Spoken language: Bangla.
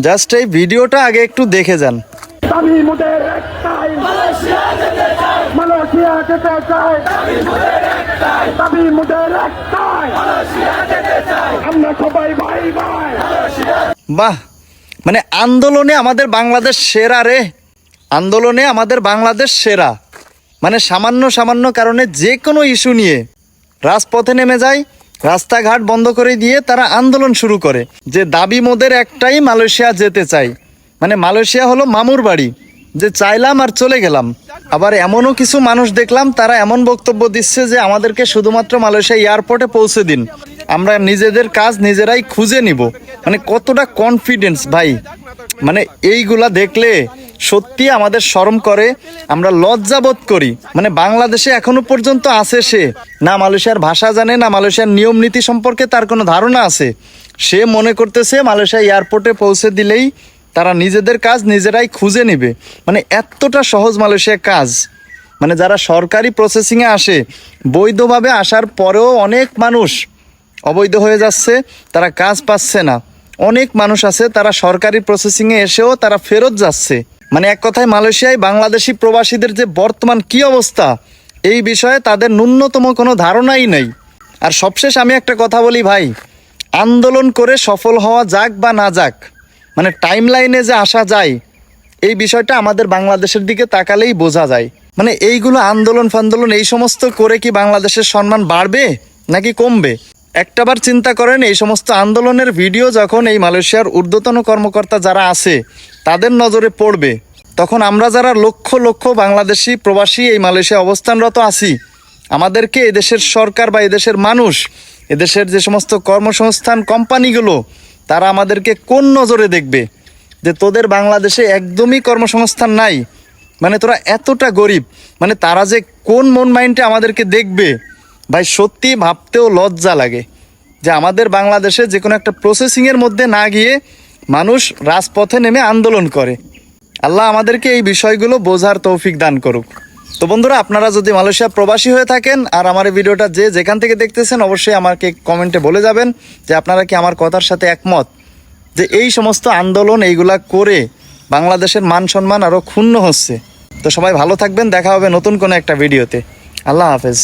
জাস্ট এই ভিডিওটা আগে একটু দেখে যান। দাবি মোদের একটাই, মালয়েশিয়া যেতে চাই, মালয়েশিয়া যেতে চাই, দাবি মোদের একটাই, মালয়েশিয়া যেতে চাই, আমরা সবাই ভাই ভাই। বাহ, মানে আন্দোলনে আমাদের বাংলাদেশ সেরা রে, আন্দোলনে আমাদের বাংলাদেশ সেরা। মানে সামান্য সামান্য কারণে যে কোনো ইস্যু নিয়ে রাজপথে নেমে যায়, রাস্তাঘাট বন্ধ করে দিয়ে তারা আন্দোলন শুরু করে যে দাবি মোদের একটাই, মালয়েশিয়া যেতে চাই। মানে মালয়েশিয়া হলো মামুর বাড়ি, যে চাইলাম আর চলে গেলাম। আবার এমনও কিছু মানুষ দেখলাম তারা এমন বক্তব্য দিচ্ছে যে আমাদেরকে শুধুমাত্র মালয়েশিয়া এয়ারপোর্টে পৌঁছে দিন, আমরা নিজেদের কাজ নিজেরাই খুঁজে নিব। মানে কতটা কনফিডেন্স ভাই! মানে এইগুলা দেখলে সত্যি আমাদের শরম করে, আমরা লজ্জাবোধ করি। মানে বাংলাদেশে এখনো পর্যন্ত আছে সে, না মালয়েশিয়ার ভাষা জানে, না মালয়েশিয়ার নিয়ম নীতি সম্পর্কে তার কোনো ধারণা আছে। সে মনে করতেছে মালয়েশিয়া এয়ারপোর্টে পৌঁছে দিলেই তারা নিজেদের কাজ নিজেরাই খুঁজে নেবে। মানে এতটা সহজ মালয়েশিয়ার কাজ। মানে যারা সরকারি প্রসেসিংয়ে আসে, বৈধভাবে আসার পরেও অনেক মানুষ অবৈধ হয়ে যাচ্ছে, তারা কাজ পাচ্ছে না। অনেক মানুষ আছে তারা সরকারি প্রসেসিংয়ে এসেও তারা ফেরত যাচ্ছে। মানে এক কথায় মালয়েশিয়ায় বাংলাদেশি প্রবাসীদের যে বর্তমান কি অবস্থা, এই বিষয়ে তাদের ন্যূনতম কোনো ধারণাই নেই। আর সবশেষ আমি একটা কথা বলি ভাই, আন্দোলন করে সফল হওয়া যাক বা না যাক, মানে টাইম লাইনে যে আসা যায়, এই বিষয়টা আমাদের বাংলাদেশের দিকে তাকালেই বোঝা যায়। মানে এইগুলো আন্দোলন ফান্দোলন এই সমস্ত করে কি বাংলাদেশের সম্মান বাড়বে নাকি কমবে? একটাবার চিন্তা করেন, এই সমস্ত আন্দোলনের ভিডিও যখন এই মালয়েশিয়ার ঊর্ধ্বতন কর্মকর্তা যারা আছে তাদের নজরে পড়বে, তখন আমরা যারা লক্ষ লক্ষ বাংলাদেশি প্রবাসী এই মালয়েশিয়া অবস্থানরত আছি, আমাদেরকে এদেশের সরকার বা এদেশের মানুষ, এদেশের যে সমস্ত কর্মসংস্থান কোম্পানিগুলো, তারা আমাদেরকে কোন নজরে দেখবে? যে তোদের বাংলাদেশে একদমই কর্মসংস্থান নাই, মানে তোরা এতটা গরিব, মানে তারা যে কোন মন মাইন্ডে আমাদেরকে দেখবে ভাই, সত্যি ভাবতেও লজ্জা লাগে যে আমাদের বাংলাদেশে যে কোনো একটা প্রসেসিংয়ের মধ্যে না গিয়ে মানুষ রাজপথে নেমে আন্দোলন করে। আল্লাহ আমাদেরকে এই বিষয়গুলো বোঝার তৌফিক দান করুক। তো বন্ধুরা, আপনারা যদি মালয়েশিয়া প্রবাসী হয়ে থাকেন আর আমার এই ভিডিওটা যে যেখান থেকে দেখতেছেন, অবশ্যই আমাকে কমেন্টে বলে যাবেন যে আপনারা কি আমার কথার সাথে একমত, যে এই সমস্ত আন্দোলন এইগুলা করে বাংলাদেশের মান সম্মান আরও ক্ষুণ্ণ হচ্ছে। তো সবাই ভালো থাকবেন, দেখা হবে নতুন কোনো একটা ভিডিওতে। আল্লাহ হাফেজ।